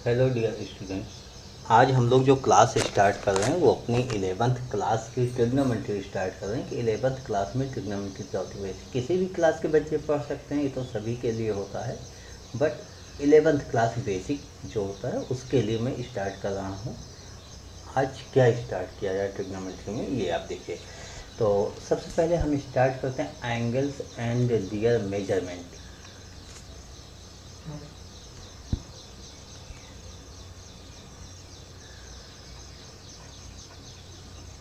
Hello dear students. आज हम लोग जो क्लास स्टार्ट कर रहे हैं वो अपनी 11th क्लास की ट्रिग्नोमेट्री स्टार्ट कर रहे हैं कि 11th क्लास में ट्रिग्नोमेट्री क्या होती है। वैसे किसी भी क्लास के बच्चे पढ़ सकते हैं, ये तो सभी के लिए होता है, बट 11th क्लास बेसिक जो होता है उसके लिए मैं स्टार्ट कर रहा हूँ। आज क्या स्टार्ट किया जाए ट्रिग्नोमेट्री में, ये आप देखिए। तो सबसे पहले हम स्टार्ट करते हैं angles and their measurement.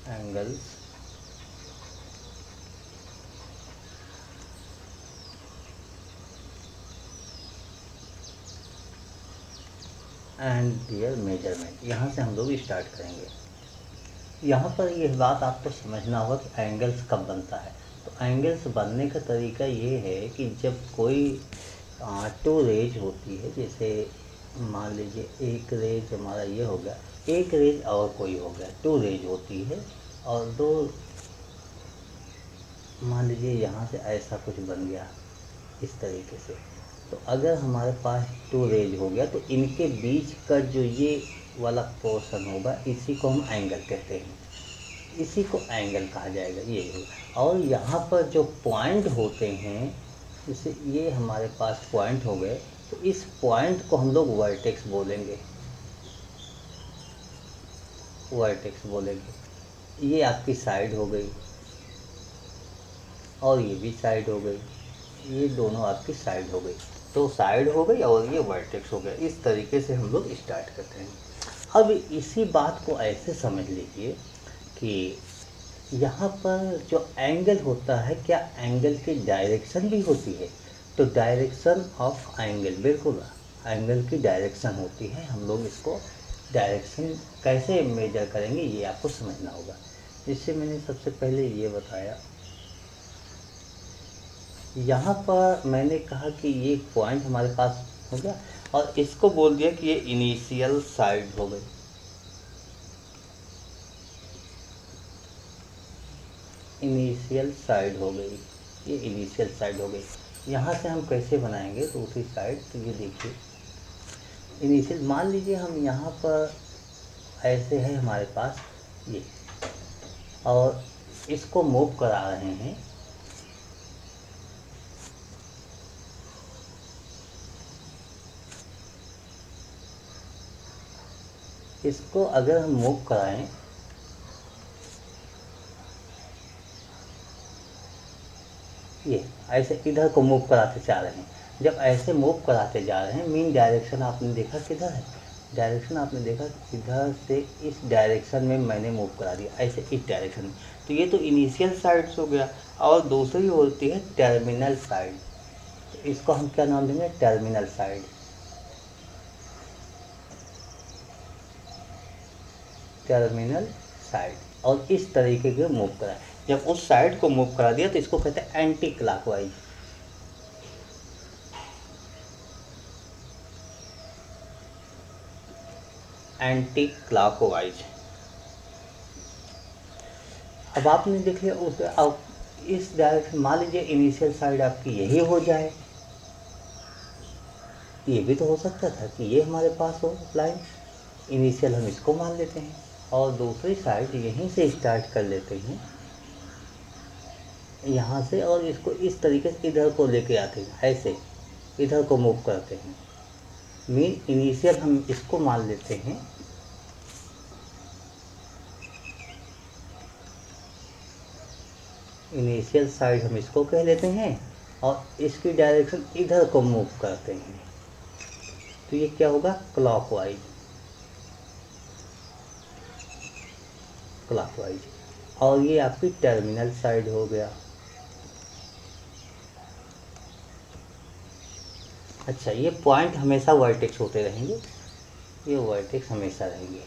Angles and their measurement, यहाँ से हम लोग स्टार्ट करेंगे। यहाँ पर यह बात आपको समझना होगा कि एंगल्स कब बनता है। तो एंगल्स बनने का तरीका ये है कि जब कोई टू रेज होती है, जैसे मान लीजिए एक रेज हमारा ये हो गया, एक रेज और कोई हो गया, टू रेज होती है। और दो, मान लीजिए यहाँ से ऐसा कुछ बन गया इस तरीके से। तो अगर हमारे पास टू रेज हो गया तो इनके बीच का जो ये वाला पोर्शन होगा इसी को हम एंगल कहते हैं, इसी को एंगल कहा जाएगा, ये होगा। और यहाँ पर जो पॉइंट होते हैं, जैसे ये हमारे पास पॉइंट हो गए, तो इस पॉइंट को हम लोग वर्टेक्स बोलेंगे, वर्टेक्स बोलेंगे। ये आपकी साइड हो गई और ये भी साइड हो गई, ये दोनों आपकी साइड हो गई। तो साइड हो गई और ये वर्टेक्स हो गया। इस तरीके से हम लोग स्टार्ट करते हैं। अब इसी बात को ऐसे समझ लीजिए कि यहाँ पर जो एंगल होता है, क्या एंगल की डायरेक्शन भी होती है? तो डायरेक्शन ऑफ एंगल, बिल्कुल एंगल की डायरेक्शन होती है। हम लोग इसको डायरेक्शन कैसे मेजर करेंगे ये आपको समझना होगा। जिससे मैंने सबसे पहले ये बताया, यहाँ पर मैंने कहा कि ये पॉइंट हमारे पास हो गया और इसको बोल दिया कि ये इनिशियल साइड हो गई, इनिशियल साइड हो गई, ये इनिशियल साइड हो गई। यहाँ से हम कैसे बनाएंगे दूसरी साइड? तो ये देखिए, इनिशियल मान लीजिए हम यहाँ पर ऐसे है हमारे पास ये, और इसको मूव करा रहे हैं, इसको अगर हम मूव कराएं, ये ऐसे इधर को मूव कराते जा रहे हैं। जब ऐसे मूव कराते जा रहे हैं, मीन डायरेक्शन आपने देखा किधर है, डायरेक्शन आपने देखा इधर से इस डायरेक्शन में मैंने मूव करा दिया, ऐसे इस डायरेक्शन में। तो ये तो इनिशियल साइड्स हो गया। और दूसरी होती है टर्मिनल साइड, तो इसको हम क्या नाम देंगे? Terminal side, terminal side. और इस तरीके के मूव करा, जब उस साइड को मूव करा दिया तो इसको कहते हैं एंटी क्लॉकवाइज, एंटी क्लॉकवाइज। अब आपने देख लिया उस, अब इस डायरेक्शन, मान लीजिए इनिशियल साइड आपकी यही हो जाए, ये भी तो हो सकता था कि ये हमारे पास हो लाइन, इनिशियल हम इसको मान लेते हैं और दूसरी साइड यहीं से स्टार्ट कर लेते हैं, यहाँ से, और इसको इस तरीके से इधर को लेके आते हैं, ऐसे इधर को मूव करते हैं। मीन इनिशियल हम इसको मान लेते हैं, इनिशियल साइड हम इसको कह लेते हैं और इसकी डायरेक्शन इधर को मूव करते हैं। तो ये क्या होगा? Clockwise, clockwise. और ये आपकी टर्मिनल साइड हो गया। अच्छा, ये पॉइंट हमेशा वर्टेक्स होते रहेंगे, ये वर्टेक्स हमेशा रहेंगे,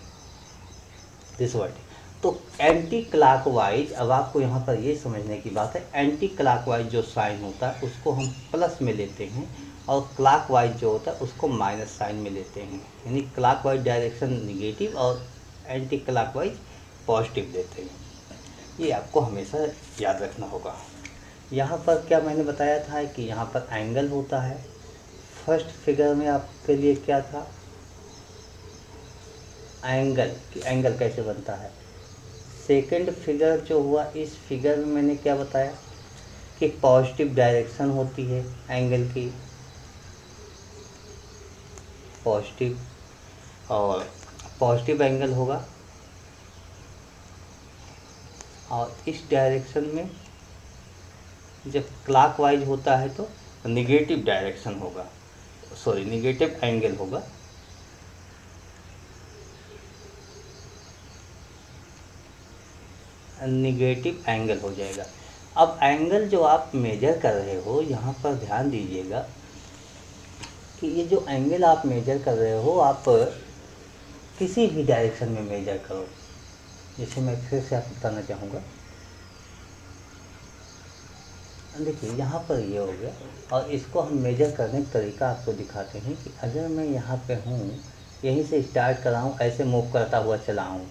दिस वर्टेक्स। तो एंटी क्लॉकवाइज, अब आपको यहाँ पर ये समझने की बात है, एंटी क्लॉकवाइज जो साइन होता है उसको हम प्लस में लेते हैं और क्लॉकवाइज जो होता है उसको माइनस साइन में लेते हैं। यानी क्लॉकवाइज डायरेक्शन निगेटिव और एंटी क्लॉकवाइज पॉजिटिव देते हैं। ये आपको हमेशा याद रखना होगा। यहाँ पर क्या मैंने बताया था कि यहाँ पर एंगल होता है। फर्स्ट फिगर में आपके लिए क्या था? एंगल कि एंगल कैसे बनता है। सेकंड फिगर जो हुआ, इस फिगर में मैंने क्या बताया कि पॉजिटिव डायरेक्शन होती है एंगल की, पॉजिटिव, और पॉजिटिव एंगल होगा, और इस डायरेक्शन में जब क्लॉकवाइज होता है तो निगेटिव डायरेक्शन होगा, सॉरी निगेटिव एंगल होगा। निगेटिव एंगल हो जाएगा। अब एंगल जो आप मेजर कर रहे हो, यहाँ पर ध्यान दीजिएगा कि ये जो एंगल आप मेजर कर रहे हो, आप किसी भी डायरेक्शन में मेजर करो। जैसे मैं फिर से आपको बताना चाहूँगा, देखिए यहाँ पर ये हो गया, और इसको हम मेजर करने का तरीका आपको दिखाते हैं कि अगर मैं यहाँ पे हूँ, यहीं से स्टार्ट कराऊँ, ऐसे मूव करता हुआ चला आऊँ,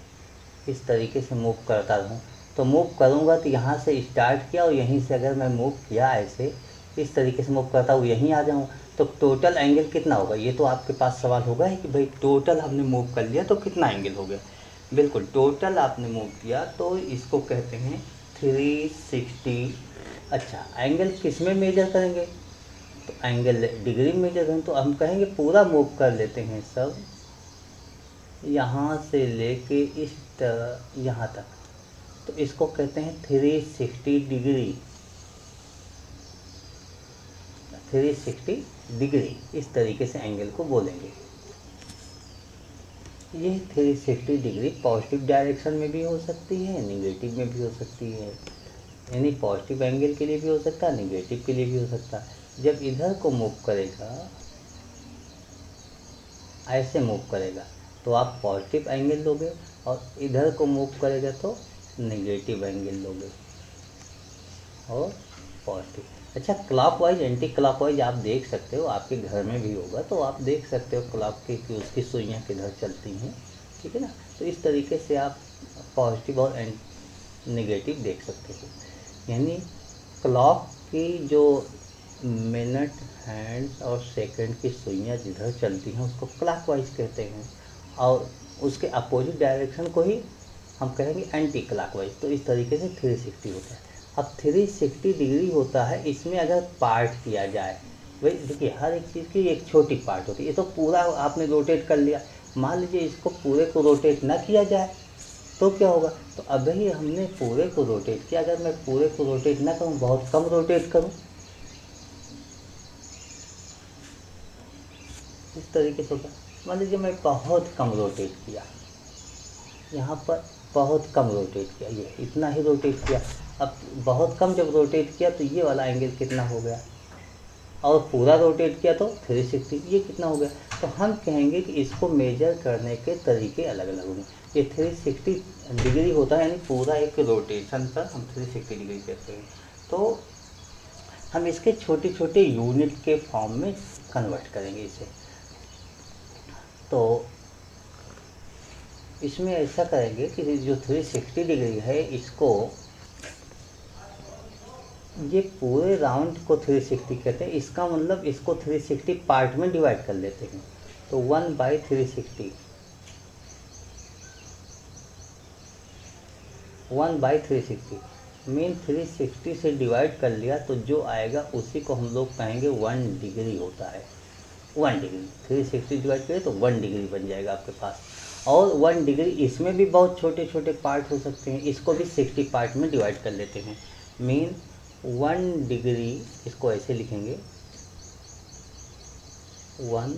इस तरीके से मूव करता रहूँ, तो मूव करूँगा तो यहाँ से स्टार्ट किया और यहीं से अगर मैं मूव किया ऐसे इस तरीके से मूव करता हूँ यहीं आ जाऊँ, तो टोटल एंगल कितना होगा। ये तो आपके पास सवाल होगा है कि भाई टोटल हमने मूव कर लिया तो कितना एंगल हो गया। बिल्कुल, टोटल आपने मूव किया तो इसको कहते हैं 360। अच्छा, एंगल किस में मेजर करेंगे, तो एंगल डिग्री में मेजर करेंगे, तो हम कहेंगे पूरा मूव कर लेते हैं सब, यहाँ से लेके इस यहाँ तक, तो इसको कहते हैं 360 डिग्री। 360 डिग्री इस तरीके से एंगल को बोलेंगे। ये 360 डिग्री पॉजिटिव डायरेक्शन में भी हो सकती है, निगेटिव में भी हो सकती है, यानी पॉजिटिव एंगल के लिए भी हो सकता है, निगेटिव के लिए भी हो सकता है। जब इधर को मूव करेगा, ऐसे मूव करेगा तो आप पॉजिटिव एंगल लोगे, और इधर को मूव करेगा तो नेगेटिव एंगल लोगे और पॉजिटिव। अच्छा, क्लॉकवाइज एंटी क्लॉकवाइज आप देख सकते हो, आपके घर में भी होगा तो आप देख सकते हो क्लॉक की कि उसकी सुइयाँ किधर चलती हैं, ठीक है ना। तो इस तरीके से आप पॉजिटिव और नेगेटिव देख सकते हो। यानी क्लॉक की जो मिनट, हैंड और सेकंड की सुइयाँ जिधर चलती हैं उसको क्लॉकवाइज कहते हैं, और उसके अपोजिट डायरेक्शन को ही हम कहेंगे एंटी क्लॉकवाइज। तो इस तरीके से 360 होता है। अब 360 डिग्री होता है, इसमें अगर पार्ट किया जाए, भाई देखिए हर एक चीज़ की एक छोटी पार्ट होती है। ये तो पूरा आपने रोटेट कर लिया, मान लीजिए इसको पूरे को रोटेट ना किया जाए तो क्या होगा। तो अभी हमने पूरे को रोटेट किया, अगर मैं पूरे को रोटेट ना करूँ, बहुत कम रोटेट करूँ, इस तरीके से होगा। मान लीजिए मैं बहुत कम रोटेट किया, यहाँ पर बहुत कम रोटेट किया, ये इतना ही रोटेट किया। अब बहुत कम जब रोटेट किया तो ये वाला एंगल कितना हो गया, और पूरा रोटेट किया तो 360, ये कितना हो गया। तो हम कहेंगे कि इसको मेजर करने के तरीके अलग अलग होंगे। ये 360 डिग्री होता है, यानी पूरा एक रोटेशन पर हम 360 डिग्री कहते हैं। तो हम इसके छोटे छोटे यूनिट के फॉर्म में कन्वर्ट करेंगे इसे। तो इसमें ऐसा करेंगे कि जो 360 डिग्री है, इसको ये पूरे राउंड को 360 कहते हैं। इसका मतलब इसको 360 पार्ट में डिवाइड कर लेते हैं। तो 1/360, 1/360 मीन 360 से डिवाइड कर लिया तो जो आएगा उसी को हम लोग कहेंगे 1 डिग्री होता है। 1 डिग्री 360 डिवाइड करें तो 1 डिग्री बन जाएगा आपके पास। और 1 डिग्री इसमें भी बहुत छोटे छोटे पार्ट हो सकते हैं, इसको भी 60 पार्ट में डिवाइड कर लेते हैं। मीन 1 डिग्री, इसको ऐसे लिखेंगे 1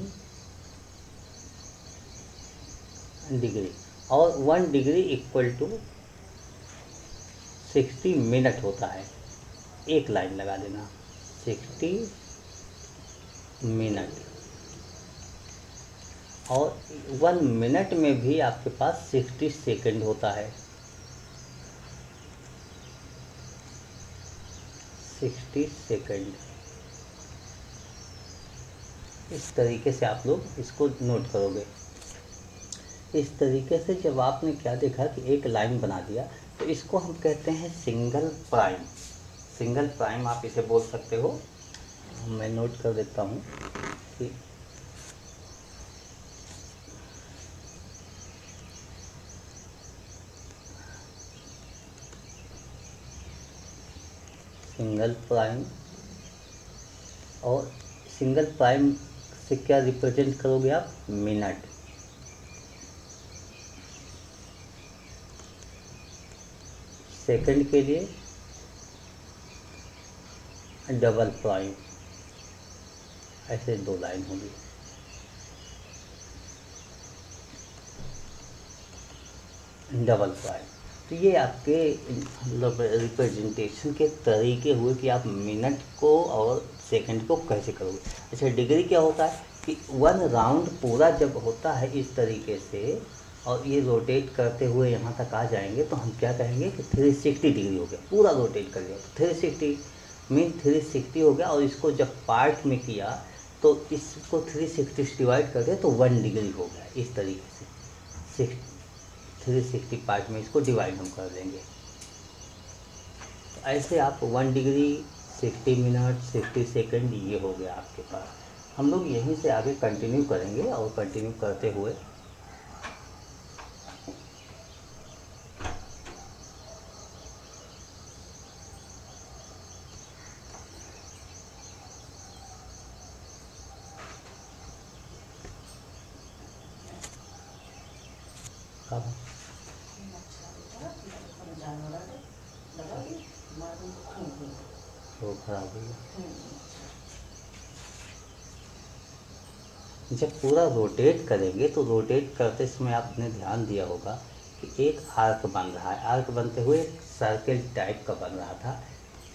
डिग्री, और 1 डिग्री इक्वल टू 60 मिनट होता है। एक लाइन लगा देना 60 मिनट, और 1 मिनट में भी आपके पास 60 सेकंड होता है। 60 सेकंड, इस तरीके से आप लोग इसको नोट करोगे। इस तरीके से जब आपने क्या देखा कि एक लाइन बना दिया, तो इसको हम कहते हैं सिंगल प्राइम। सिंगल प्राइम आप इसे बोल सकते हो। मैं नोट कर देता हूँ कि सिंगल प्राइम, और सिंगल प्राइम से क्या रिप्रेजेंट करोगे आप, मिनट। सेकंड के लिए डबल प्राइम, ऐसे दो लाइन होगी। डबल प्राइम, तो ये आपके मतलब रिप्रेजेंटेशन के तरीके हुए कि आप मिनट को और सेकंड को कैसे करोगे। अच्छा, डिग्री क्या होता है कि वन राउंड पूरा जब होता है इस तरीके से, और ये रोटेट करते हुए यहाँ तक आ जाएंगे, तो हम क्या कहेंगे कि 360 डिग्री हो गया, पूरा रोटेट कर लिया, तो 360 मीन 360 हो गया। और इसको जब पार्ट में किया तो इसको 360 से डिवाइड कर दिया तो 1 डिग्री हो गया। इस तरीके से 360 पार्ट में इसको डिवाइड हम कर देंगे। तो ऐसे आप 1 डिग्री, 60 मिनट, 60 सेकंड, ये हो गया आपके पास। हम लोग यहीं से आगे कंटिन्यू करेंगे, और कंटिन्यू करते हुए अब वो खराब हो गया। जब पूरा रोटेट करेंगे तो रोटेट करते समय आपने ध्यान दिया होगा कि एक आर्क बन रहा है, आर्क बनते हुए एक सर्कल टाइप का बन रहा था।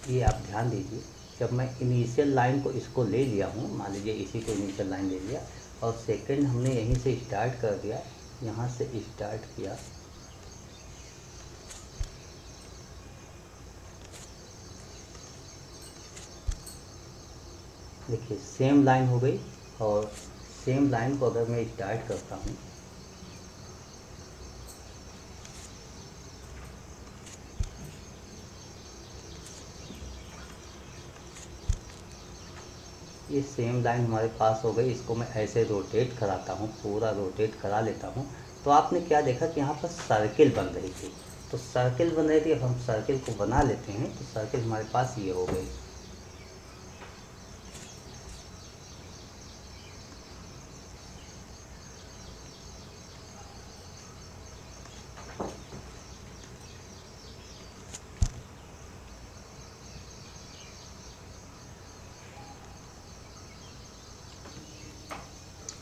ये आप ध्यान दीजिए, जब मैं इनिशियल लाइन को इसको ले लिया हूँ, मान लीजिए इसी को इनिशियल लाइन ले लिया, और सेकंड हमने यहीं से स्टार्ट कर दिया, यहाँ से स्टार्ट किया, देखिए सेम लाइन हो गई। और सेम लाइन को अगर मैं स्टार्ट करता हूँ, ये सेम लाइन हमारे पास हो गई। इसको मैं ऐसे रोटेट कराता हूँ, पूरा रोटेट करा लेता हूँ, तो आपने क्या देखा कि यहाँ पर सर्किल बन रही थी। तो सर्किल बन रही थी, अब हम सर्किल को बना लेते हैं। तो सर्किल हमारे पास ये हो गई।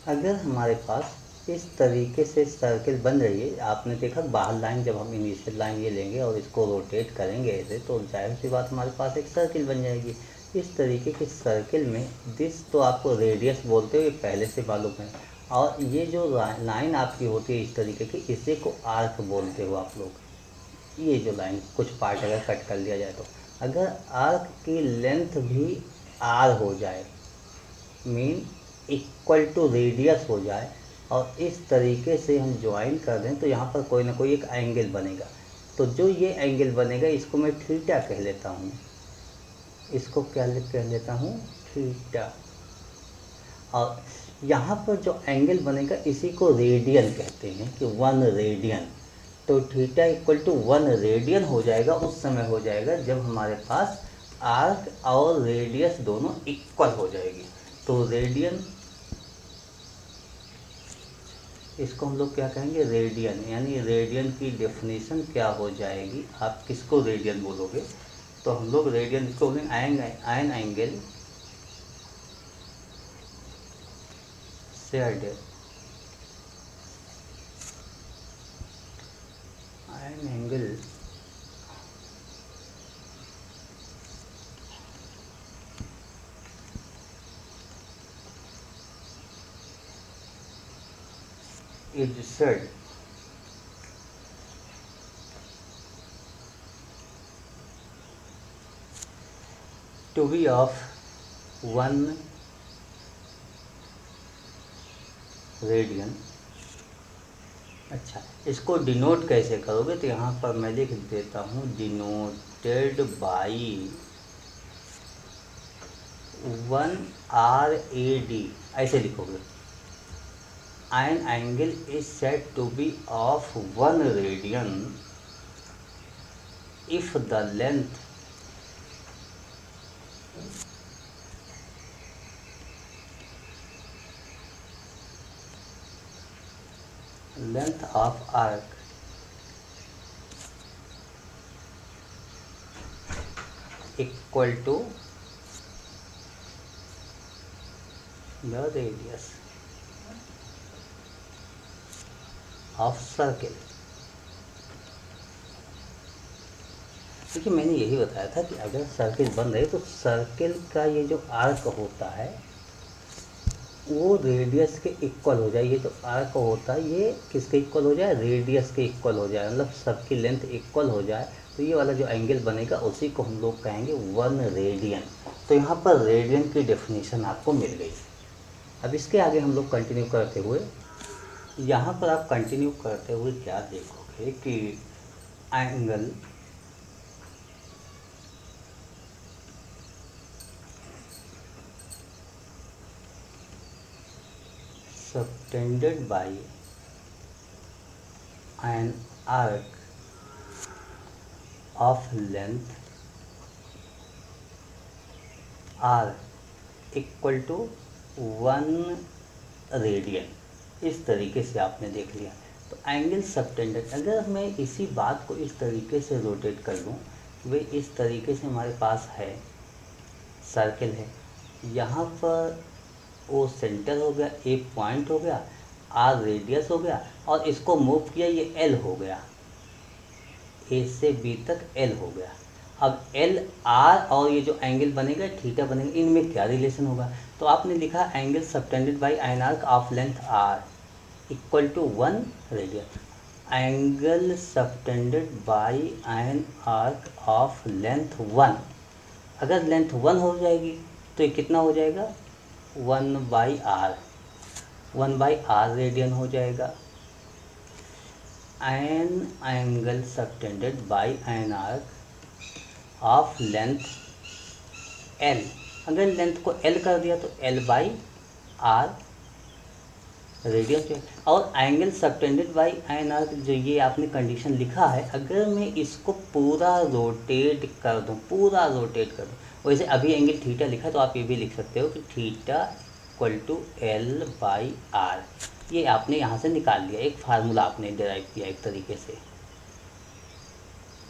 अगर हमारे पास इस तरीके से सर्किल बन रही है, आपने देखा बाहर लाइन, जब हम इनिशियल लाइन ये लेंगे और इसको रोटेट करेंगे ऐसे, तो जाहिर सी बात हमारे पास एक सर्किल बन जाएगी। इस तरीके के सर्किल में दिस तो आपको रेडियस बोलते हुए पहले से मालूम है, और ये जो लाइन आपकी होती है इस तरीके की, इसी को आर्क बोलते हो आप लोग। ये जो लाइन कुछ पार्ट अगर कट कर लिया जाए, तो अगर आर्क की लेंथ भी आर हो जाए, मीन इक्वल टू रेडियस हो जाए, और इस तरीके से हम ज्वाइन कर दें, तो यहाँ पर कोई ना कोई एक एंगल बनेगा। तो जो ये एंगल बनेगा इसको मैं थीटा कह लेता हूँ। इसको क्या कह लेता हूँ, थीटा। और यहाँ पर जो एंगल बनेगा इसी को रेडियन कहते हैं, कि 1 रेडियन। तो थीटा इक्वल टू 1 रेडियन हो जाएगा, उस समय हो जाएगा जब हमारे पास आर्क और रेडियस दोनों इक्वल हो जाएगी। तो रेडियन, इसको हम लोग क्या कहेंगे, रेडियन। यानी रेडियन की डेफिनेशन क्या हो जाएगी, आप किसको रेडियन बोलोगे, तो हम लोग रेडियन इसको बोलेंगे ion angle said, ion angle is said to be of 1 radian. अच्छा, इसको डिनोट कैसे करोगे, तो यहाँ पर मैं लिख देता हूँ, डिनोटेड बाई 1 RAD, ऐसे लिखोगे। An angle is said to be of 1 radian if the length length of arc equal to the radius of circle. देखिए मैंने यही बताया था कि अगर सर्किल बन रही तो सर्किल का ये जो आर्क होता है वो रेडियस के इक्वल हो जाए। ये जो आर्क होता है ये किसके इक्वल हो जाए, रेडियस के इक्वल हो जाए, मतलब सबकी लेंथ इक्वल हो जाए। तो ये वाला जो एंगल बनेगा उसी को हम लोग कहेंगे 1 रेडियन। तो यहाँ पर रेडियन की डेफिनेशन आपको मिल गई। अब इसके आगे हम लोग कंटिन्यू करते हुए, यहाँ पर आप कंटिन्यू करते हुए क्या देखोगे कि angle subtended by an arc of length r equal to 1 radian. इस तरीके से आपने देख लिया। तो एंगल सबटेंडेड, अगर मैं इसी बात को इस तरीके से रोटेट कर लूँ, वे इस तरीके से हमारे पास है, सर्किल है, यहाँ पर ओ सेंटर हो गया, ए पॉइंट हो गया, आर रेडियस हो गया, और इसको मूव किया, ये एल हो गया, ए से बी तक एल हो गया। अब एल आर और ये जो एंगल बनेगा थीटा बनेगा, इनमें क्या रिलेशन होगा। तो आपने लिखा angle subtended by an arc of length r equal to 1 radian. Angle subtended by an arc of length 1, अगर लेंथ 1 हो जाएगी तो ये कितना हो जाएगा, 1/r, 1/r रेडियन हो जाएगा। An angle subtended by an arc of length l, अगर लेंथ को l कर दिया तो l/r रेडियन पे। और angle subtended by an arc, जो ये आपने कंडीशन लिखा है, अगर मैं इसको पूरा रोटेट कर दूं, पूरा रोटेट कर दूं, वैसे अभी एंगल थीटा लिखा है तो आप ये भी लिख सकते हो कि थीटा इक्वल टू l/r। ये आपने यहाँ से निकाल लिया, एक फार्मूला आपने डिराइव किया एक तरीके से।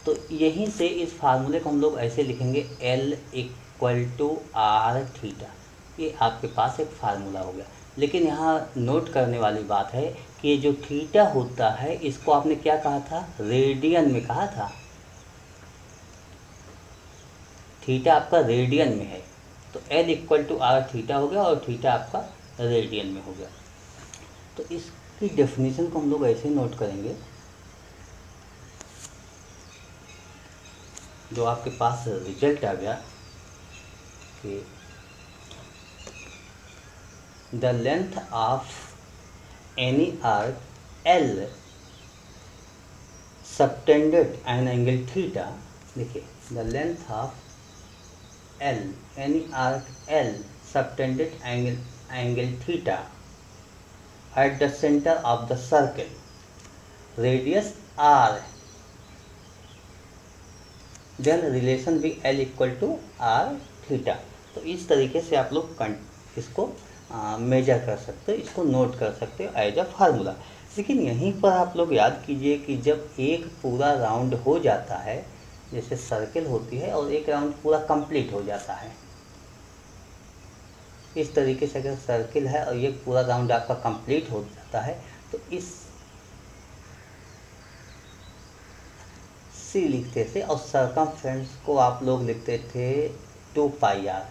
तो यहीं से इस फार्मूले को हम लोग ऐसे लिखेंगे l equal to r theta. ये आपके पास एक फार्मूला हो गया। लेकिन यहाँ नोट करने वाली बात है कि ये जो थीटा होता है इसको आपने क्या कहा था, रेडियन में कहा था। थीटा आपका रेडियन में है, तो l equal to r theta हो गया और थीटा आपका रेडियन में हो गया। तो इसकी डेफिनेशन को हम लोग ऐसे नोट करेंगे, जो आपके पास रिजल्ट आ गया कि the length of any arc L subtended an angle theta. देखिए the length of L, any arc L subtended angle theta at the centre of the circle, radius r, then relation भी L equal to r थीटा। तो इस तरीके से आप लोग इसको मेजर कर सकते हो, इसको नोट कर सकते हो एज अ फार्मूला। लेकिन यहीं पर आप लोग याद कीजिए कि जब एक पूरा राउंड हो जाता है, जैसे सर्किल होती है और एक राउंड पूरा कंप्लीट हो जाता है, इस तरीके से अगर सर्किल है और ये पूरा राउंड आपका कंप्लीट हो जाता है, तो इस सी लिखते थे और सर्कमफ्रेंस को आप लोग लिखते थे 2πr।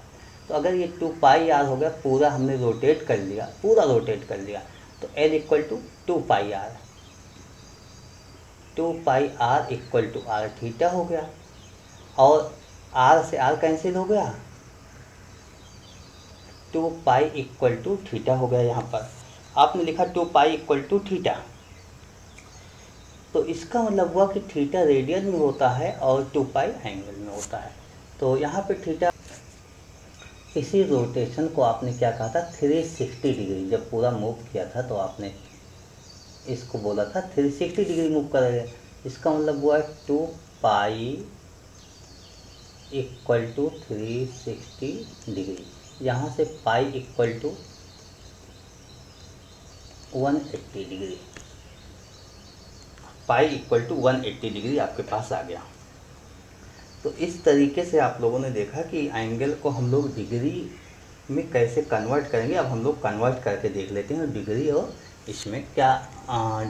तो अगर ये 2πr हो गया, पूरा हमने रोटेट कर लिया, पूरा रोटेट कर लिया, तो l equal to 2πr, 2πr equal to r theta हो गया। और r से r कैंसिल हो गया, 2π इक्वल टू थीटा हो गया। यहाँ पर आपने लिखा 2π इक्वल टू थीटा, तो इसका मतलब हुआ कि थीटा रेडियन में होता है और 2π एंगल में होता है। तो यहाँ पे थीटा, इसी रोटेशन को आपने क्या कहा था, 360 डिग्री। जब पूरा मूव किया था तो आपने इसको बोला था 360 डिग्री मूव करेगा। इसका मतलब हुआ 2π इक्वल टू 360 डिग्री। यहाँ से pi equal to 180 degree. Pi equal to 180 degree आपके पास आ गया। तो इस तरीके से आप लोगों ने देखा कि एंगल को हम लोग डिग्री में कैसे कन्वर्ट करेंगे। अब हम लोग कन्वर्ट करके देख लेते हैं डिग्री और इसमें क्या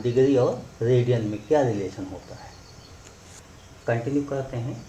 डिग्री और रेडियन में क्या रिलेशन होता है। कंटिन्यू करते हैं।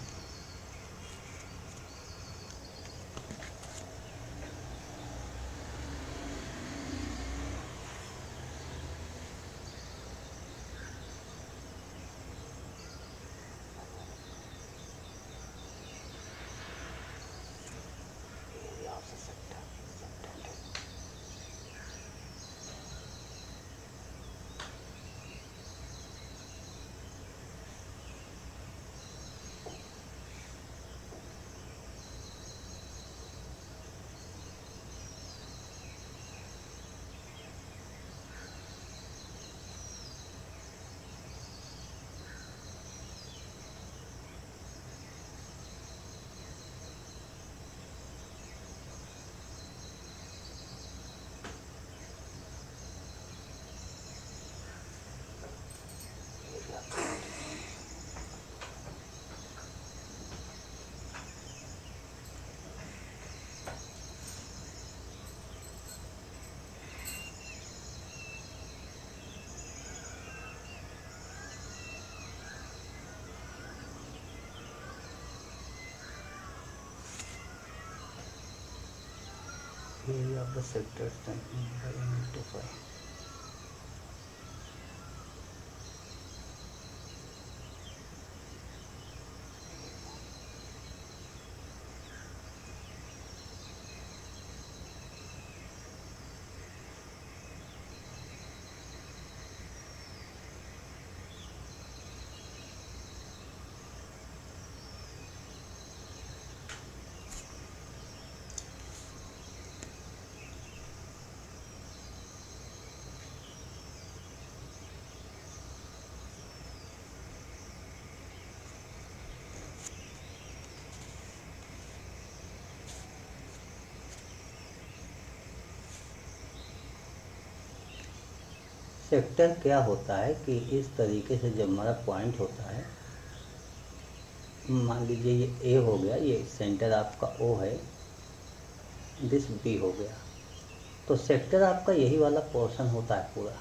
Area of the sector standing by into 5. Sector क्या होता है कि इस तरीके से जब हमारा पॉइंट होता है, मान लीजिए ये ए हो गया, ये सेंटर आपका ओ है, दिस बी हो गया, तो सेक्टर आपका यही वाला पोर्शन होता है पूरा,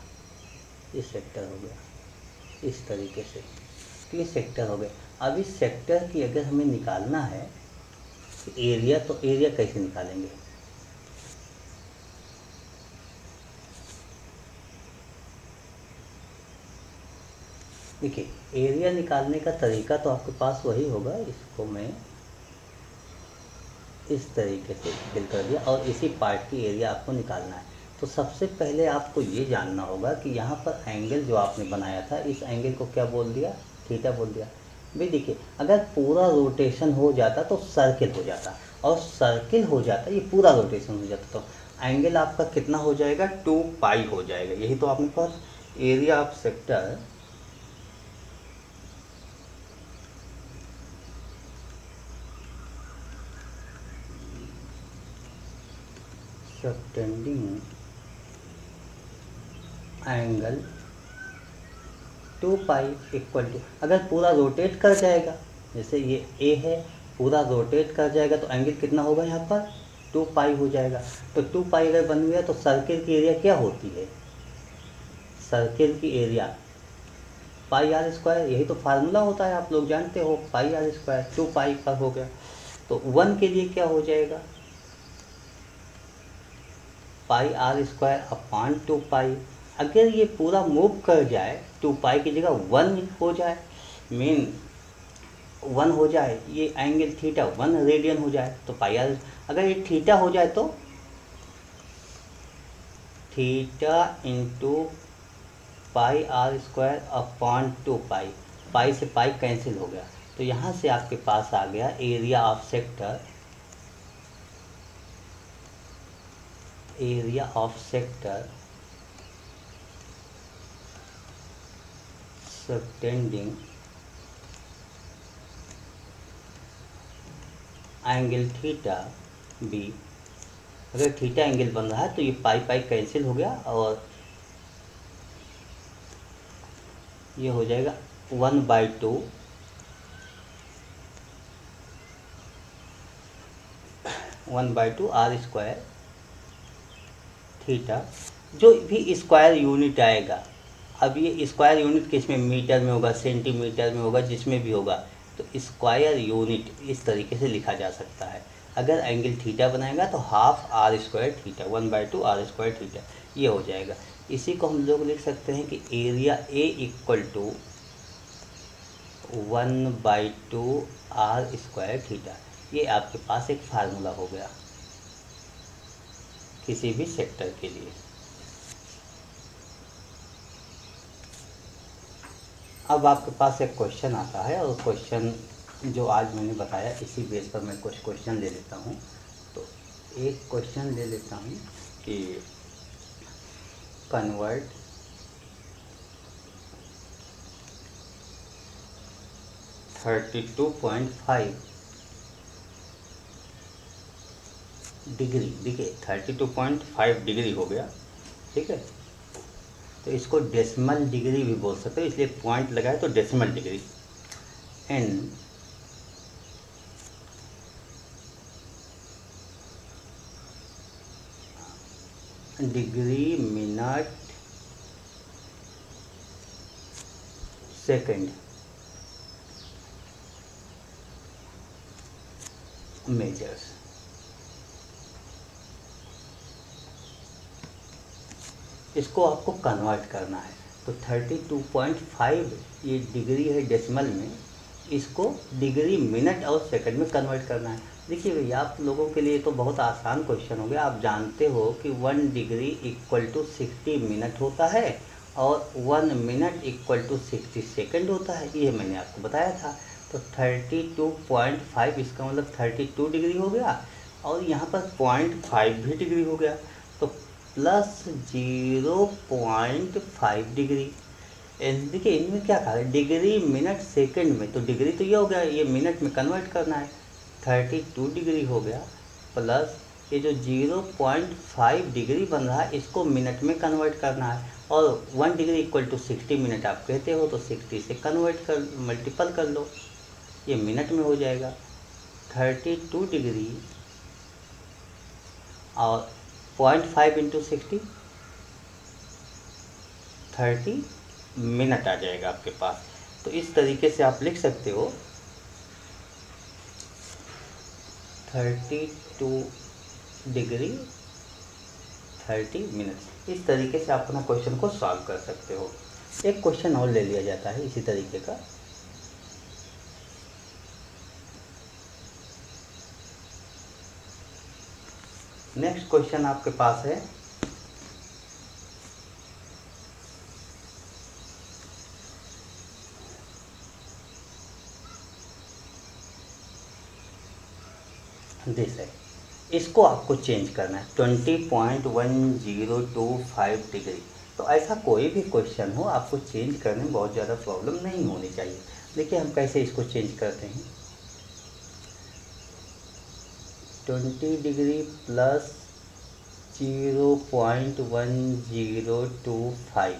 ये सेक्टर हो गया इस तरीके से। तो ये सेक्टर हो गया। अब इस सेक्टर की अगर हमें निकालना है एरिया, तो एरिया कैसे निकालेंगे? देखिए, एरिया निकालने का तरीका तो आपके पास वही होगा। इसको मैं इस तरीके से फिल कर दिया और इसी पार्ट की एरिया आपको निकालना है। तो सबसे पहले आपको ये जानना होगा कि यहाँ पर एंगल जो आपने बनाया था, इस एंगल को क्या बोल दिया? थीटा बोल दिया। भाई देखिए, अगर पूरा रोटेशन हो जाता तो सर्किल हो जाता, और सर्किल हो जाता, ये पूरा रोटेशन हो जाता, तो एंगल आपका कितना हो जाएगा? 2 पाई हो जाएगा। यही तो आपने पास area of sector subtending angle 2 pi equal to, अगर पूरा रोटेट कर जाएगा, जैसे ये ए है, पूरा रोटेट कर जाएगा तो एंगल कितना होगा यहाँ पर? 2 पाई हो जाएगा। तो 2 पाई अगर बन गया तो सर्किल की एरिया क्या होती है? सर्किल की एरिया पाई आर स्क्वायर, यही तो फार्मूला होता है, आप लोग जानते हो, पाई आर स्क्वायर। 2 पाई का हो गया, तो 1 के लिए क्या हो जाएगा? पाई आर स्क्वायर अपान 2 पाई। अगर ये पूरा मूव कर जाए, 2 पाई की जगह 1 हो जाए, मीन 1 हो जाए, ये एंगल थीटा 1 रेडियन हो जाए, तो पाई आर, अगर ये थीटा हो जाए तो theta into pi r square upon 2 pi, pi से पाई कैंसिल हो गया, तो यहाँ से आपके पास आ गया area of sector, area of sector subtending angle theta B. अगर थीटा एंगल बन रहा है तो ये पाई पाई कैंसिल हो गया और ये हो जाएगा 1/2 आर स्क्वायर थीटा। जो भी स्क्वायर यूनिट आएगा, अब ये स्क्वायर यूनिट किस में, मीटर में होगा, सेंटीमीटर में होगा, जिसमें भी होगा, तो स्क्वायर यूनिट इस तरीके से लिखा जा सकता है। अगर एंगल थीटा बनाएगा तो half r square theta, 1/2 r square theta, ये हो जाएगा। इसी को हम लोग लिख सकते हैं कि area A equal to 1/2 r square theta. ये आपके पास एक फार्मूला हो गया किसी भी सेक्टर के लिए। अब आपके पास एक क्वेश्चन आता है, और क्वेश्चन जो आज मैंने बताया इसी बेस पर मैं कुछ क्वेश्चन ले लेता हूँ। तो एक क्वेश्चन ले लेता हूँ कि कन्वर्ट 32.5 डिग्री, देखिए 32.5 डिग्री हो गया, ठीक है। तो इसको डेसिमल डिग्री भी बोल सकते हो, इसलिए पॉइंट लगाए तो decimal degree. And degree minute second measures. इसको आपको कन्वर्ट करना है। तो 32.5 ये डिग्री है डेसिमल में, इसको डिग्री मिनट और सेकंड में कन्वर्ट करना है। देखिए भैया, आप लोगों के लिए तो बहुत आसान क्वेश्चन हो गया। आप जानते हो कि 1 डिग्री इक्वल टू 60 मिनट होता है, और 1 मिनट इक्वल टू 60 सेकंड होता है, ये मैंने आपको बताया था। तो 32.5 इसका मतलब 32 डिग्री हो गया, और यहाँ पर 0.5 भी डिग्री हो गया, तो प्लस 0.5 डिग्री। देखिए इनमें क्या कहा है, डिग्री मिनट सेकंड में, तो डिग्री तो ये हो गया, ये मिनट में कन्वर्ट करना है। 32 डिग्री हो गया, प्लस ये जो 0.5 डिग्री बन रहा है इसको मिनट में कन्वर्ट करना है, और 1 डिग्री इक्वल टू 60 मिनट आप कहते हो, तो 60 से कन्वर्ट कर, मल्टीपल कर लो, ये मिनट में हो जाएगा। 32 डिग्री और 0.5 इंटू 60, 30 मिनट आ जाएगा आपके पास। तो इस तरीके से आप लिख सकते हो 32 डिग्री 30 मिनट। इस तरीके से आप अपना क्वेश्चन को सॉल्व कर सकते हो। एक क्वेश्चन और ले लिया जाता है इसी तरीके का। नेक्स्ट क्वेश्चन आपके पास है, दिस है, इसको आपको चेंज करना है 20.1025 डिग्री। तो ऐसा कोई भी क्वेश्चन हो, आपको चेंज करने में बहुत ज़्यादा प्रॉब्लम नहीं होनी चाहिए। देखिए हम कैसे इसको चेंज करते हैं। 20 डिग्री प्लस 0.1025,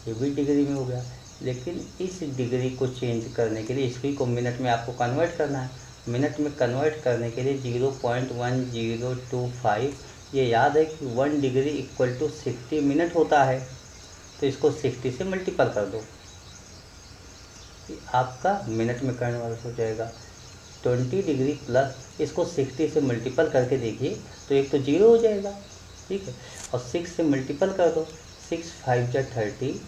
ये भी डिग्री में हो गया, लेकिन इस डिग्री को चेंज करने के लिए इसकी को मिनट में आपको कन्वर्ट करना है। मिनट में कन्वर्ट करने के लिए 0.1025, ये याद है कि 1 डिग्री इक्वल टू 60 मिनट होता है, तो इसको 60 से मल्टीपल कर दो, आपका मिनट में कन्वर्ट हो जाएगा। 20 डिग्री प्लस इसको 60 से मल्टीपल करके देखिए, तो एक तो 0 हो जाएगा, ठीक है, और 6 से मल्टीपल कर दो, 6 5 जा 30,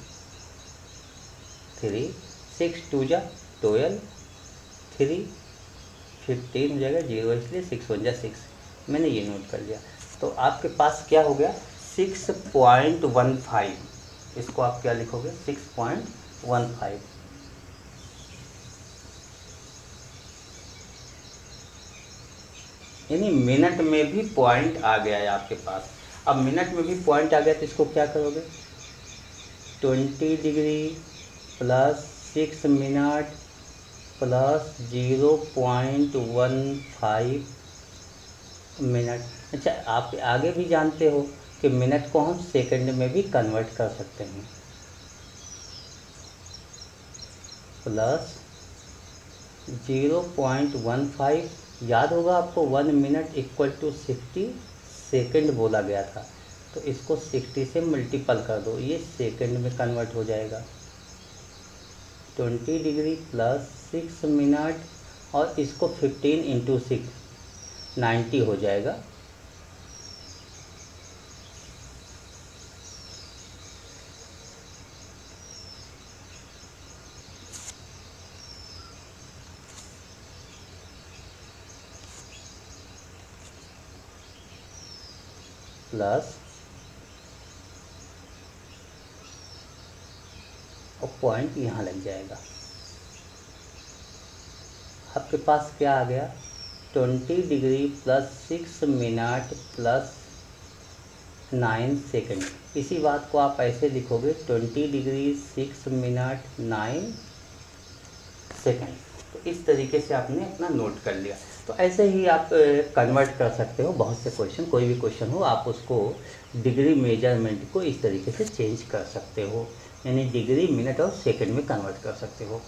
3 6 2 जा 12, 3 15 हो जाएगा, 0 इसलिए 6 1 जा 6, मैंने ये नोट कर लिया। तो आपके पास क्या हो गया 6.15, इसको आप क्या लिखोगे 6.15, यानी मिनट में भी पॉइंट आ गया है आपके पास। अब मिनट में भी पॉइंट आ गया तो इसको क्या करोगे, 20 degree plus 6 minute plus 0.15 minute. अच्छा, आप आगे भी जानते हो कि मिनट को हम सेकंड में भी कन्वर्ट कर सकते हैं। प्लस 0.15, याद होगा आपको 1 मिनट इक्वल टू 60 सेकेंड बोला गया था, तो इसको 60 से मल्टीपल कर दो, ये सेकेंड में कन्वर्ट हो जाएगा। 20 डिग्री प्लस 6 मिनट, और इसको 15 इंटू 6 90 हो जाएगा। प्लस और पॉइंट यहाँ लग जाएगा। आपके पास क्या आ गया, 20 degree plus 6 minute plus 9 second. इसी बात को आप ऐसे लिखोगे, 20 डिग्री 6 मिनट 9 सेकेंड। तो इस तरीके से आपने अपना नोट कर लिया। तो ऐसे ही आप कन्वर्ट कर सकते हो बहुत से क्वेश्चन, कोई भी क्वेश्चन हो आप उसको डिग्री मेजरमेंट को इस तरीके से चेंज कर सकते हो, यानी डिग्री मिनट और सेकंड में कन्वर्ट कर सकते हो।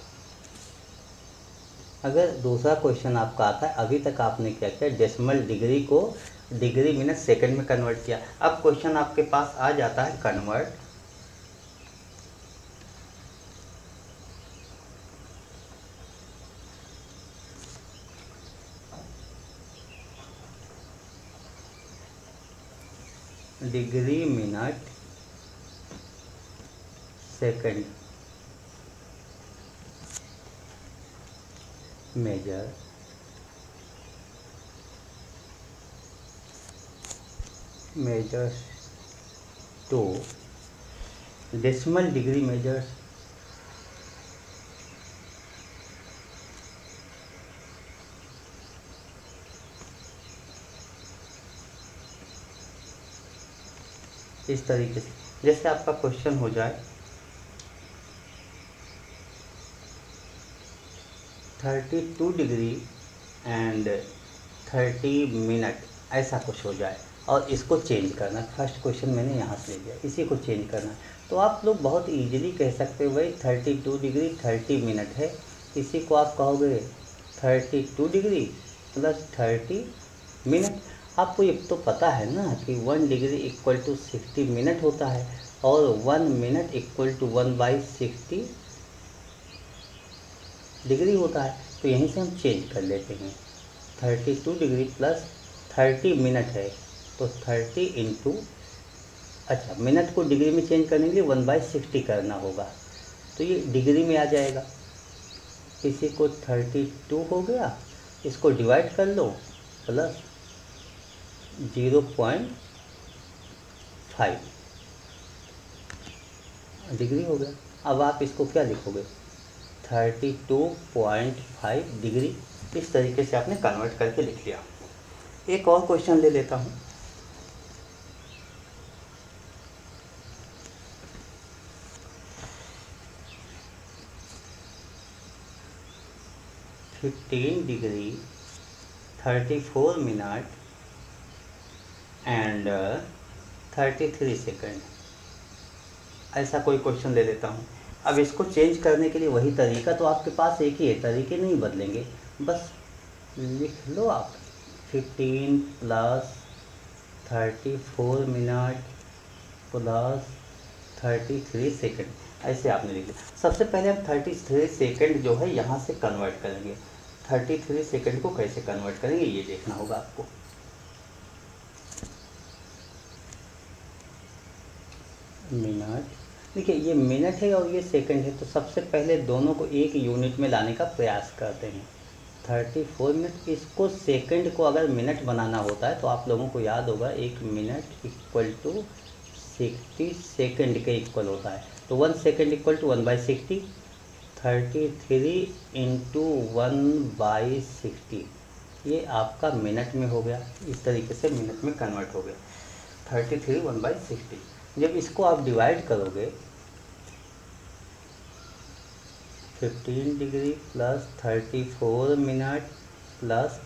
अगर दूसरा क्वेश्चन आपका आता है, अभी तक आपने क्या किया, डेसिमल डिग्री को डिग्री मिनट सेकंड में कन्वर्ट किया। अब क्वेश्चन आपके पास आ जाता है convert degree minute second measure measures to decimal degree measures इस तरीके से। जैसे आपका क्वेश्चन हो जाए 32 डिग्री एंड 30 मिनट, ऐसा कुछ हो जाए और इसको चेंज करना। फर्स्ट क्वेश्चन मैंने यहाँ से ले लिया, इसी को चेंज करना। तो आप लोग बहुत इजीली कह सकते हो भाई 32 डिग्री 30 मिनट है, इसी को आप कहोगे 32 डिग्री प्लस 30 मिनट। आपको ये तो पता है ना कि 1 डिग्री इक्वल टू 60 मिनट होता है और 1 मिनट इक्वल टू 1/60 डिग्री होता है। तो यहीं से हम चेंज कर लेते हैं, 32 डिग्री प्लस 30 मिनट है, तो 30 इंटू, अच्छा मिनट को डिग्री में चेंज करने के लिए 1/60 करना होगा, तो ये डिग्री में आ जाएगा। इसी को 32 हो गया, इसको डिवाइड कर लो, प्लस 0.5 डिग्री हो गया। अब आप इसको क्या लिखोगे, 32.5 डिग्री। इस तरीके से आपने कन्वर्ट करके लिख लिया। एक और क्वेश्चन ले लेता हूँ। (15 डिग्री 34 मिनट एंड 33 सेकेंड, ऐसा कोई क्वेश्चन ले लेता हूँ। अब इसको चेंज करने के लिए वही तरीका, तो आपके पास एक ही है, तरीके नहीं बदलेंगे, बस लिख लो आप 15 प्लस 34 मिनट प्लस 33 सेकेंड, ऐसे आपने लिख लिया। सबसे पहले हम 33 सेकेंड जो है यहाँ से कन्वर्ट करेंगे। 33 सेकेंड को कैसे कन्वर्ट करेंगे ये देखना होगा आपको। मिनट, देखिए ये मिनट है और ये सेकंड है, तो सबसे पहले दोनों को एक यूनिट में लाने का प्रयास करते हैं। 34 मिनट, इसको सेकंड को अगर मिनट बनाना होता है तो आप लोगों को याद होगा 1 मिनट इक्वल टू 60 सेकंड के इक्वल होता है, तो 1 सेकंड इक्वल टू 1/60, 33 इंटू 1/60, ये आपका मिनट में हो गया। इस तरीके से मिनट में कन्वर्ट हो गया 33 1/60। जब इसको आप डिवाइड करोगे, 15 डिग्री प्लस 34 मिनट प्लस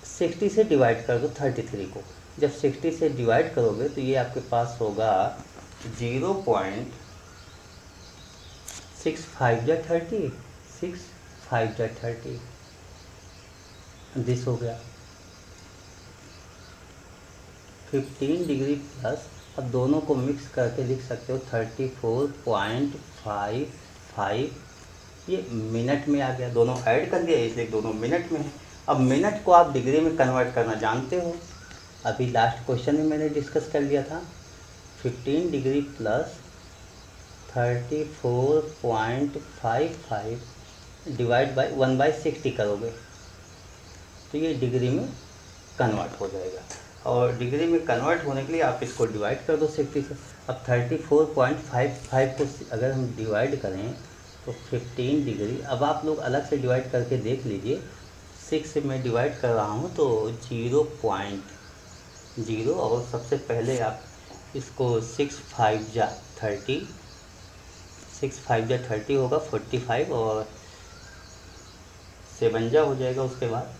60 से डिवाइड कर दो 33 को। जब 60 से डिवाइड करोगे तो ये आपके पास होगा 0.65 या 30, 6 5 जा 30, दिस हो गया 15 डिग्री प्लस। अब दोनों को मिक्स करके लिख सकते हो 34.55, ये मिनट में आ गया, दोनों ऐड कर दिया इसलिए दोनों मिनट में है। अब मिनट को आप डिग्री में कन्वर्ट करना जानते हो, अभी लास्ट क्वेश्चन में मैंने डिस्कस कर लिया था। 15 डिग्री प्लस 34.55 डिवाइड बाई 1/60 करोगे तो ये डिग्री में कन्वर्ट हो जाएगा, और डिग्री में कन्वर्ट होने के लिए आप इसको डिवाइड कर दो 60 से। अब 34.55 को अगर हम डिवाइड करें तो 15 डिग्री, अब आप लोग अलग से डिवाइड करके देख लीजिए, 6 से मैं डिवाइड कर रहा हूँ तो 0.0, और सबसे पहले आप इसको 6 5 जा 30, 6 5 जा 30 होगा 45, और 7 जा हो जाएगा उसके बाद।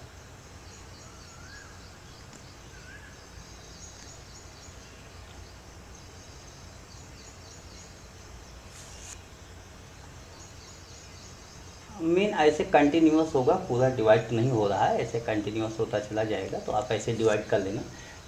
मेन ऐसे कंटिन्यूअस होगा, पूरा डिवाइड नहीं हो रहा है, ऐसे कंटिन्यूअस होता चला जाएगा, तो आप ऐसे डिवाइड कर लेना।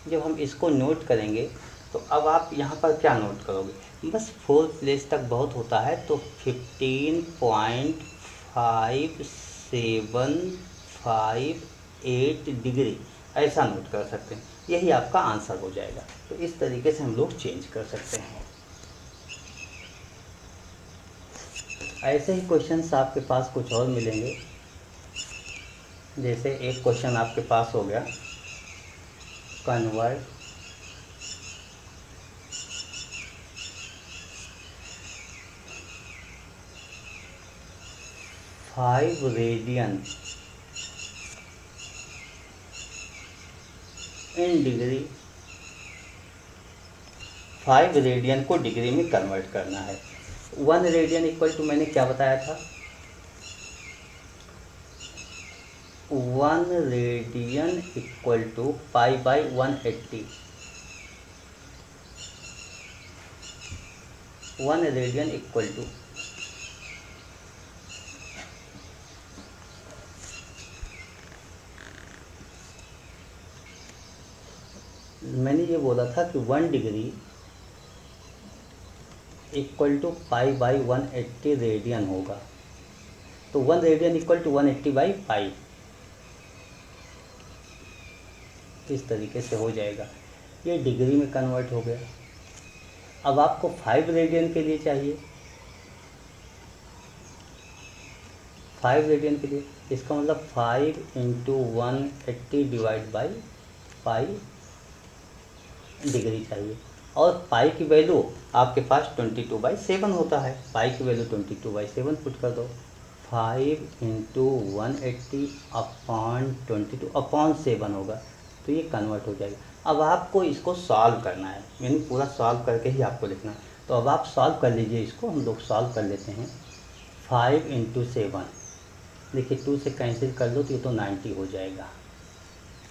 जब हम इसको नोट करेंगे तो अब आप यहाँ पर क्या नोट करोगे, बस 4 प्लेस तक बहुत होता है, तो 15.5758 डिग्री ऐसा नोट कर सकते हैं, यही आपका आंसर हो जाएगा। तो इस तरीके से हम लोग चेंज कर सकते हैं। ऐसे ही क्वेश्चंस आपके पास कुछ और मिलेंगे, जैसे एक क्वेश्चन आपके पास हो गया, convert 5 radian in degree, 5 radian को डिग्री में कन्वर्ट करना है। 1 रेडियन इक्वल टू मैंने क्या बताया था, 1 radian equal to pi by 180, 1 radian equal to, मैंने ये बोला था कि 1 degree equal to pi by 180 radian होगा, तो 1 radian equal to 180 by pi, इस तरीके से हो जाएगा, ये डिग्री में कन्वर्ट हो गया। अब आपको 5 रेडियन के लिए चाहिए, 5 रेडियन के लिए, इसका मतलब 5 into 180 divide by pi degree चाहिए, और पाई की वैल्यू आपके पास 22/7 होता है, पाई की वैल्यू 22/7 पुट कर दो, 5 इंटू 180 अपॉन 22/7 होगा, तो ये कन्वर्ट हो जाएगा। अब आपको इसको सॉल्व करना है, यानी पूरा सॉल्व करके ही आपको लिखना है, तो अब आप सॉल्व कर लीजिए इसको, हम लोग सॉल्व कर लेते हैं। 5 इंटू 7, देखिए 2 से कैंसिल कर लो तो ये तो 90 हो जाएगा,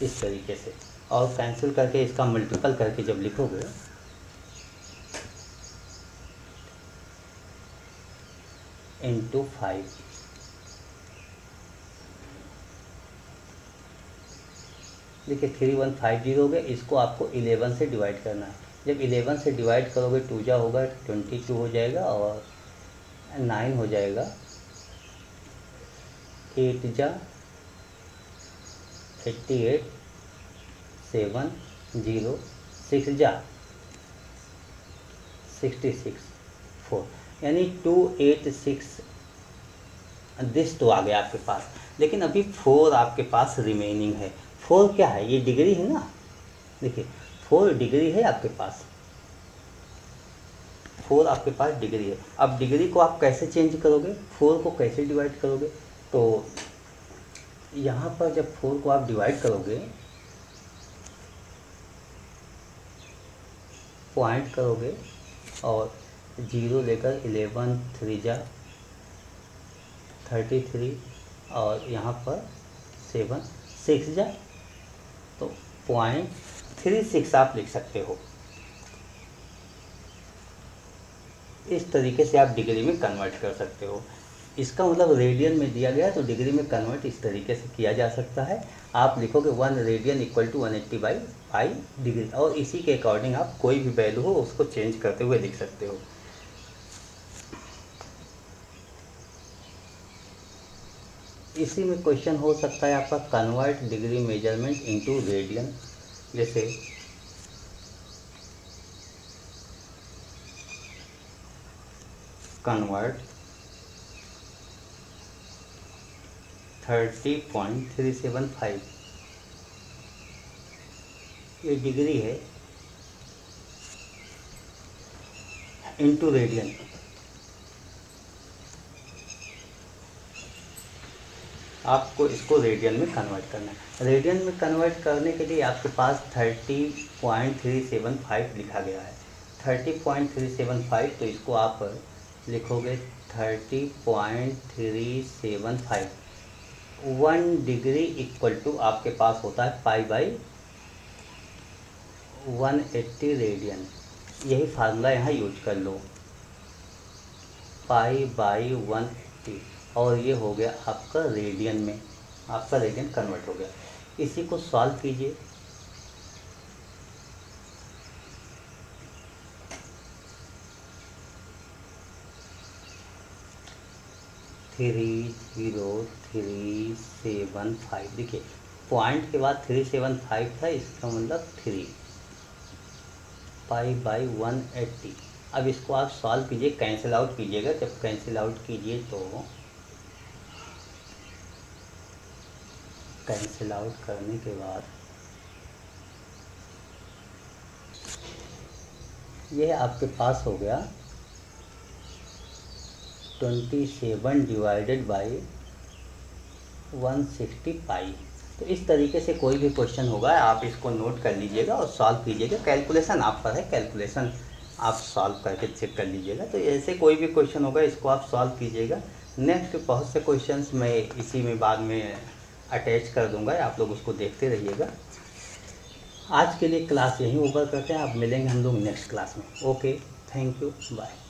इस तरीके से, और कैंसिल करके इसका मल्टीपल करके जब लिखोगे इंटू 5, देखिए 3150 हो गया, इसको आपको 11 से डिवाइड करना है, जब 11 से डिवाइड करोगे 2 जा होगा 22 हो जाएगा, और 9 हो जाएगा, 8 जा 88, 7 0, 6 जा 66, 4, यानी 286 दिस तो आ गया आपके पास, लेकिन अभी 4 आपके पास रिमेनिंग है। 4 क्या है, ये डिग्री है ना, देखिए 4 डिग्री है आपके पास, 4 आपके पास डिग्री है। अब डिग्री को आप कैसे चेंज करोगे, 4 को कैसे डिवाइड करोगे, तो यहाँ पर जब 4 को आप डिवाइड करोगे, पॉइंट करोगे और 0 लेकर 11 3 जा 33, और यहाँ पर 7 6 जा, तो 0.36 आप लिख सकते हो। इस तरीके से आप डिग्री में कन्वर्ट कर सकते हो। इसका मतलब रेडियन में दिया गया है तो डिग्री में कन्वर्ट इस तरीके से किया जा सकता है। आप लिखोगे 1 रेडियन इक्वल टू 180/पाई डिग्री, और इसी के अकॉर्डिंग आप कोई भी वैल्यू हो उसको चेंज करते हुए लिख सकते हो। इसी में क्वेश्चन हो सकता है आपका convert degree measurement into radian, जैसे कन्वर्ट 30.375, ये डिग्री है, इनटू रेडियन। आपको इसको रेडियन में कन्वर्ट करना है। रेडियन में कन्वर्ट करने के लिए आपके पास 30.375 लिखा गया है। 30.375, तो इसको आप लिखोगे 30.375, 1 डिग्री इक्वल टू आपके पास होता है पाई/180 रेडियन। यही फार्मूला यहाँ यूज कर लो, पाई/180, और ये हो गया आपका रेडियन में, आपका रेडियन कन्वर्ट हो गया। इसी को सॉल्व कीजिए। थ्री 0.375, देखिए पॉइंट के बाद 375 था, इसका मतलब 3 पाई/180। अब इसको आप सॉल्व कीजिए, कैंसिल आउट कीजिएगा। जब कैंसिल आउट कीजिए तो कैंसिल आउट करने के बाद यह आपके पास हो गया 27/160 पाई। तो इस तरीके से कोई भी क्वेश्चन होगा आप इसको नोट कर लीजिएगा और सॉल्व कीजिएगा। कैलकुलेशन आप पर है, कैलकुलेशन आप सॉल्व करके चेक कर लीजिएगा। तो ऐसे कोई भी क्वेश्चन होगा इसको आप सॉल्व कीजिएगा। नेक्स्ट बहुत से क्वेश्चंस मैं इसी में बाद में अटैच कर दूंगा, आप लोग उसको देखते रहिएगा। आज के लिए क्लास यहीं ओवर करते हैं, आप मिलेंगे हम लोग नेक्स्ट क्लास में। Okay, thank you, bye.